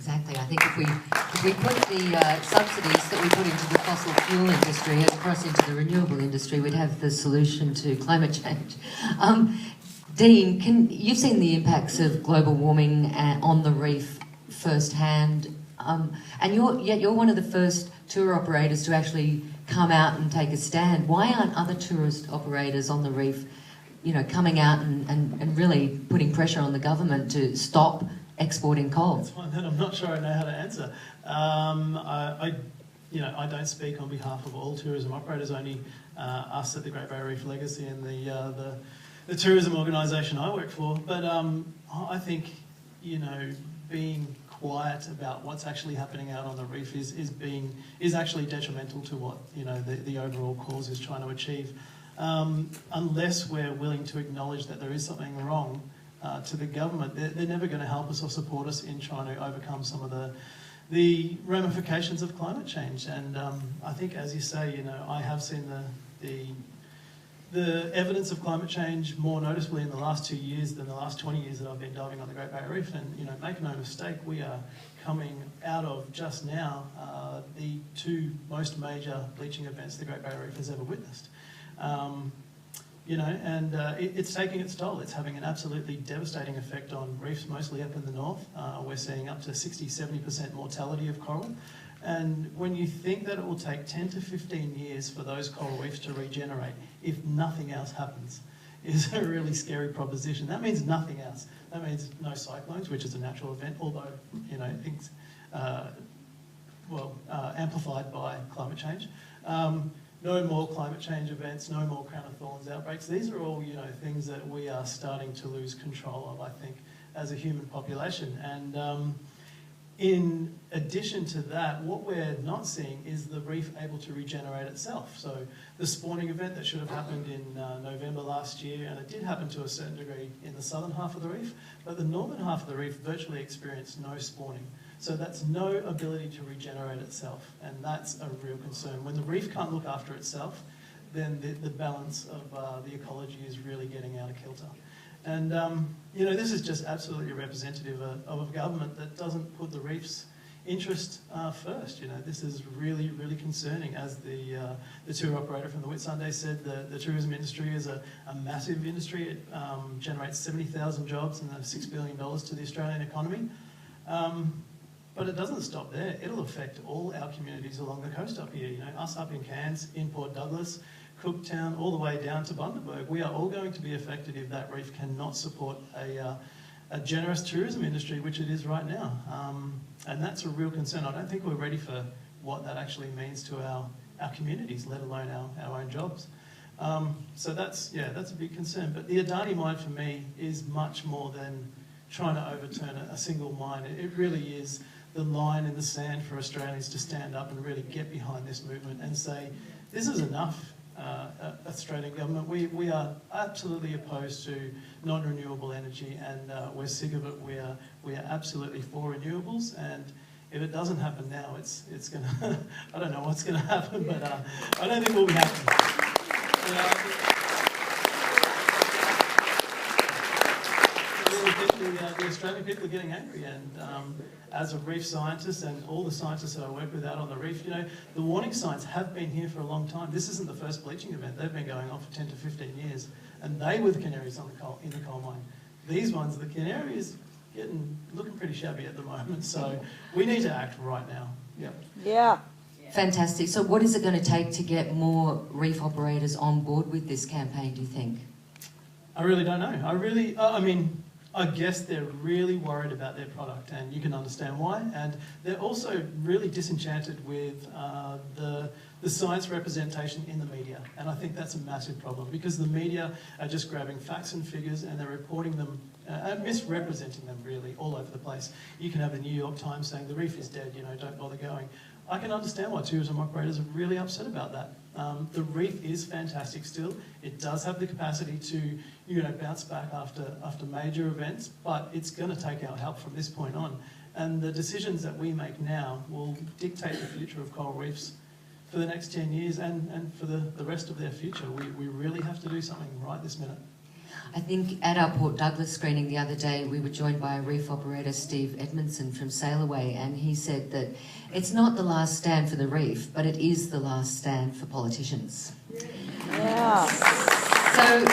Exactly. I think if we put the subsidies that we put into the fossil fuel industry across into the renewable industry, we'd have the solution to climate change. Dean, you've seen the impacts of global warming on the reef firsthand, and you're one of the first tour operators to actually come out and take a stand. Why aren't other tourist operators on the reef, coming out and really putting pressure on the government to stop exporting coal? That's one that I'm not sure I know how to answer. I don't speak on behalf of all tourism operators, only us at the Great Barrier Reef Legacy and the tourism organisation I work for. But I think, being quiet about what's actually happening out on the reef is actually detrimental to what the overall cause is trying to achieve. Unless we're willing to acknowledge that there is something wrong to the government, they're never going to help us or support us in trying to overcome some of the ramifications of climate change. And I think, as you say, I have seen the evidence of climate change more noticeably in the last 2 years than the last 20 years that I've been diving on the Great Barrier Reef. And make no mistake, we are coming out of just now the two most major bleaching events the Great Barrier Reef has ever witnessed. It's taking its toll. It's having an absolutely devastating effect on reefs, mostly up in the north. We're seeing up to 60-70% mortality of coral. And when you think that it will take 10 to 15 years for those coral reefs to regenerate, if nothing else happens, is a really scary proposition. That means nothing else. That means no cyclones, which is a natural event, although, things, amplified by climate change. No more climate change events, no more crown of thorns outbreaks. These are all, things that we are starting to lose control of, I think, as a human population. And in addition to that, what we're not seeing is the reef able to regenerate itself. So the spawning event that should have happened in November last year, and it did happen to a certain degree in the southern half of the reef, but the northern half of the reef virtually experienced no spawning. So that's no ability to regenerate itself, and that's a real concern. When the reef can't look after itself, then the balance of the ecology is really getting out of kilter. And, this is just absolutely representative of a government that doesn't put the reef's interest first. This is really, really concerning. As the tour operator from the Whitsunday said, the tourism industry is a massive industry. It generates 70,000 jobs and $6 billion to the Australian economy. But it doesn't stop there. It'll affect all our communities along the coast up here. Us up in Cairns, in Port Douglas, Cooktown, all the way down to Bundaberg. We are all going to be affected if that reef cannot support a generous tourism industry, which it is right now. And that's a real concern. I don't think we're ready for what that actually means to our communities, let alone our own jobs. So that's a big concern. But the Adani mine for me is much more than trying to overturn a single mine. It really is the line in the sand for Australians to stand up and really get behind this movement and say, this is enough, Australian government. We are absolutely opposed to non-renewable energy, and we're sick of it. We are absolutely for renewables, and if it doesn't happen now, it's going to, I don't know what's going to happen, but I don't think it will be happening. The Australian people are getting angry, and as a reef scientist and all the scientists that I work with out on the reef, the warning signs have been here for a long time. This isn't the first bleaching event. They've been going on for 10 to 15 years, and they were the canaries in the coal mine. These ones, the canary is looking pretty shabby at the moment, so we need to act right now. Yeah. Fantastic. So what is it going to take to get more reef operators on board with this campaign, do you think? I really don't know. I guess they're really worried about their product, and you can understand why. And they're also really disenchanted with the science representation in the media. And I think that's a massive problem, because the media are just grabbing facts and figures and they're reporting them, misrepresenting them really all over the place. You can have the New York Times saying the reef is dead, don't bother going. I can understand why tourism operators are really upset about that. The reef is fantastic still. It does have the capacity to, bounce back after major events, but it's going to take our help from this point on. And the decisions that we make now will dictate the future of coral reefs for the next 10 years and for the rest of their future. We really have to do something right this minute. I think at our Port Douglas screening the other day, we were joined by a reef operator, Steve Edmondson from Sailaway, and he said that it's not the last stand for the reef, but it is the last stand for politicians. Yeah. So,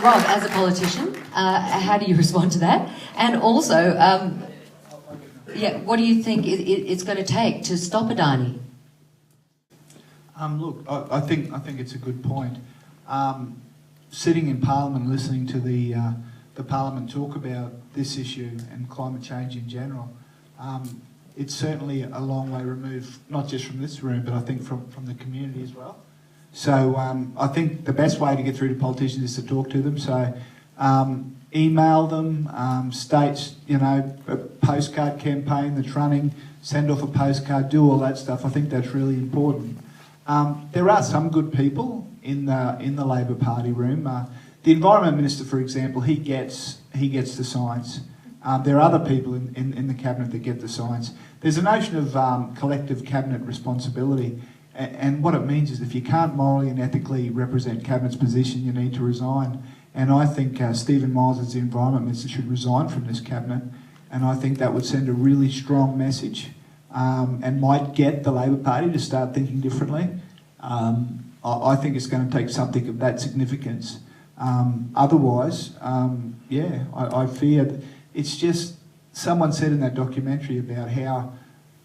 Rob, as a politician, how do you respond to that? And also, what do you think it's going to take to stopadani? Look, I think it's a good point. Sitting in Parliament, listening to the Parliament talk about this issue and climate change in general, it's certainly a long way removed, not just from this room, but I think from the community as well. So I think the best way to get through to politicians is to talk to them. So email them, state, a postcard campaign that's running, send off a postcard, do all that stuff. I think that's really important. There are some good people in the Labor Party room. The Environment Minister, for example, he gets the science. There are other people in the Cabinet that get the science. There's a notion of collective Cabinet responsibility, and what it means is if you can't morally and ethically represent Cabinet's position, you need to resign. And I think Stephen Miles, as the Environment Minister, should resign from this Cabinet, and I think that would send a really strong message and might get the Labor Party to start thinking differently. I think it's going to take something of that significance. Otherwise, I fear that it's just, someone said in that documentary about how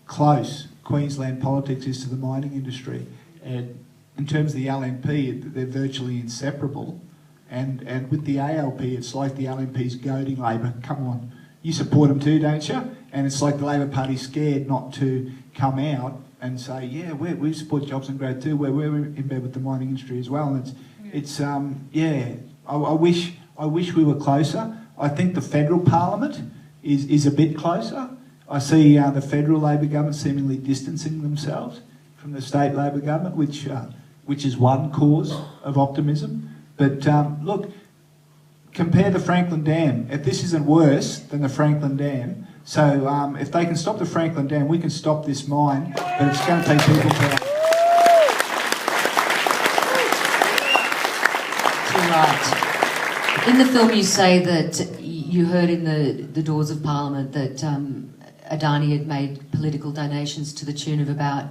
close Queensland politics is to the mining industry. And in terms of the LNP, they're virtually inseparable. And with the ALP, it's like the LNP's goading Labor. Come on, you support them too, don't you? And it's like the Labor Party's scared not to come out and say, yeah, we support jobs and growth too. We're in bed with the mining industry as well. And I wish we were closer. I think the federal parliament is a bit closer. I see the federal Labor government seemingly distancing themselves from the state Labor government, which is one cause of optimism. But look, compare the Franklin Dam. If this isn't worse than the Franklin Dam, so if they can stop the Franklin Dam, we can stop this mine, but it's going to take people to... You're right. In the film you say that you heard in the doors of Parliament that Adani had made political donations to the tune of about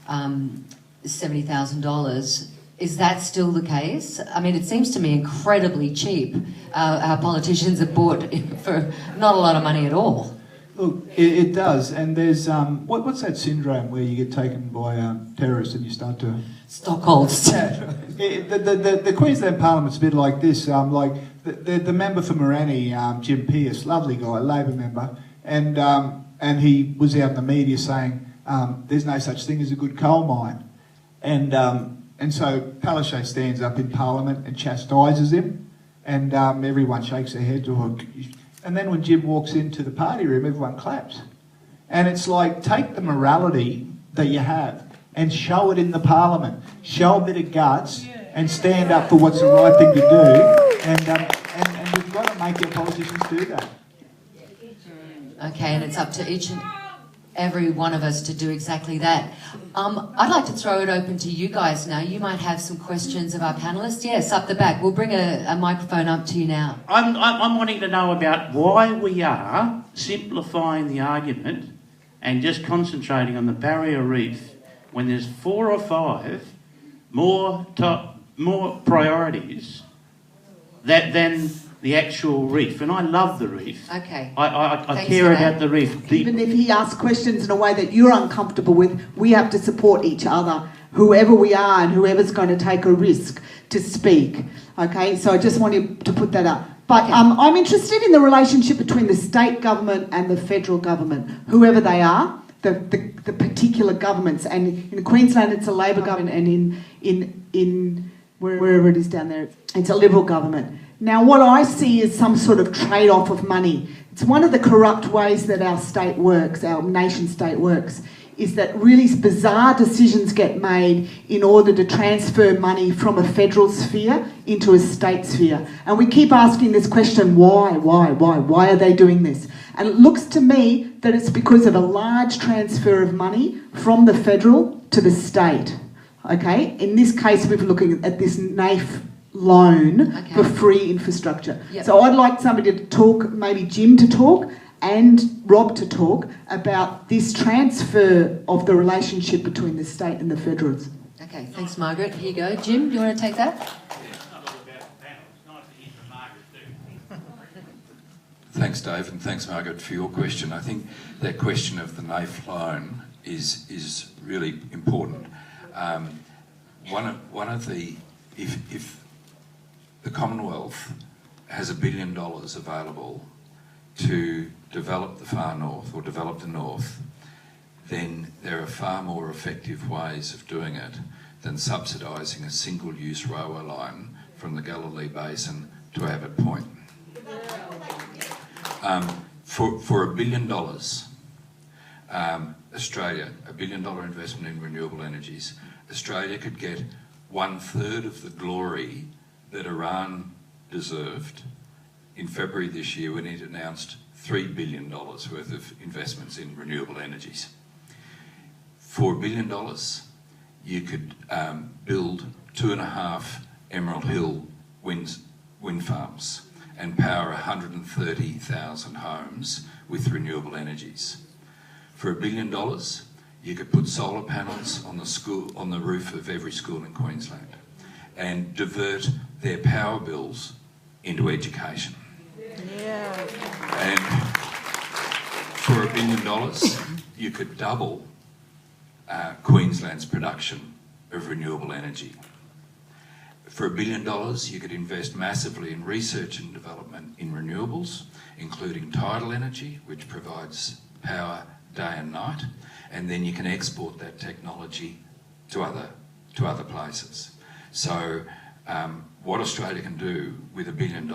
$70,000. Is that still the case? I mean, it seems to me incredibly cheap. Our politicians are bought for not a lot of money at all. Look, it does, and there's what's that syndrome where you get taken by terrorists and you start to... Stockholm. The Queensland Parliament's a bit like this. Like the member for Morani, Jim Pearce, lovely guy, Labor member, and he was out in the media saying there's no such thing as a good coal mine, and so Palaszczuk stands up in Parliament and chastises him, and everyone shakes their heads. And then when Jim walks into the party room, everyone claps. And it's like, take the morality that you have and show it in the Parliament. Show a bit of guts and stand up for what's the right thing to do. And we've got to make our politicians do that. Okay, and it's up to each and every one of us to do exactly that. I'd like to throw it open to you guys now. You might have some questions of our panellists. Yes, up the back. We'll bring a microphone up to you now. I'm wanting to know about why we are simplifying the argument and just concentrating on the barrier reef when there's 4 or 5 more priorities than the actual reef, and I love the reef. Okay. I care about the reef. Even if he asks questions in a way that you're uncomfortable with, we have to support each other, whoever we are and whoever's going to take a risk to speak. Okay, so I just wanted to put that up. But okay. I'm interested in the relationship between the state government and the federal government, whoever they are, the particular governments. And in Queensland, it's a Labor government, and in wherever it is down there, it's a Liberal government. Now, what I see is some sort of trade-off of money. It's one of the corrupt ways that our state works, our nation-state works, is that really bizarre decisions get made in order to transfer money from a federal sphere into a state sphere. And we keep asking this question, why? Why are they doing this? And it looks to me that it's because of a large transfer of money from the federal to the state. Okay? In this case, we're looking at this NAIF loan Okay. for free infrastructure. Yep. So I'd like somebody to talk, maybe Jim to talk and Rob to talk about this transfer of the relationship between the state and the federals. Okay, thanks, Margaret. Here you go. Jim, do you want to take that? Thanks, Dave, and thanks, Margaret, for your question. I think that question of the NAIF loan is really important. One of the if the Commonwealth has $1 billion available to develop the far north or develop the north, then there are far more effective ways of doing it than subsidising a single-use railway line from the Galilee Basin to Abbott Point. For $1 billion, Australia, $1 billion investment in renewable energies, Australia could get 1/3 of the glory that Iran deserved in February this year when it announced $3 billion worth of investments in renewable energies. For $1 billion, you could build 2.5 Emerald Hill wind farms and power 130,000 homes with renewable energies. For $1 billion, you could put solar panels on the roof of every school in Queensland and divert their power bills into education. Yeah. And for $1 billion, you could double Queensland's production of renewable energy. For $1 billion, you could invest massively in research and development in renewables, including tidal energy, which provides power day and night, and then you can export that technology to other places. So what Australia can do with $1 billion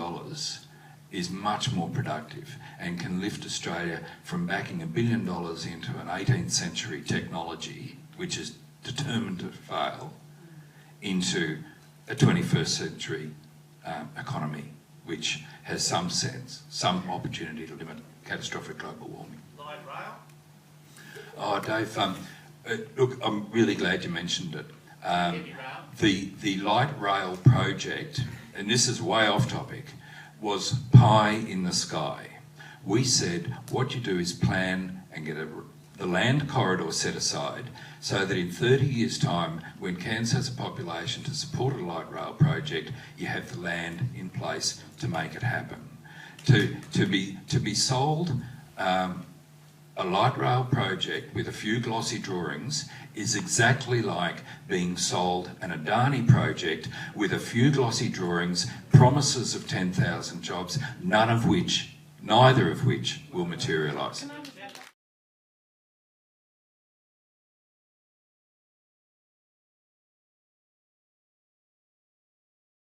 is much more productive and can lift Australia from backing $1 billion into an 18th century technology, which is determined to fail, into a 21st century economy, which has some sense, some opportunity to limit catastrophic global warming. Light rail? Oh, Dave, look, I'm really glad you mentioned it. The light rail project, and this is way off topic, was pie in the sky. We said what you do is plan and get the land corridor set aside so that in 30 years' time, when Cairns has a population to support a light rail project, you have the land in place to make it happen. To be sold a light rail project with a few glossy drawings is exactly like being sold an Adani project with a few glossy drawings, promises of 10,000 jobs, neither of which will materialise.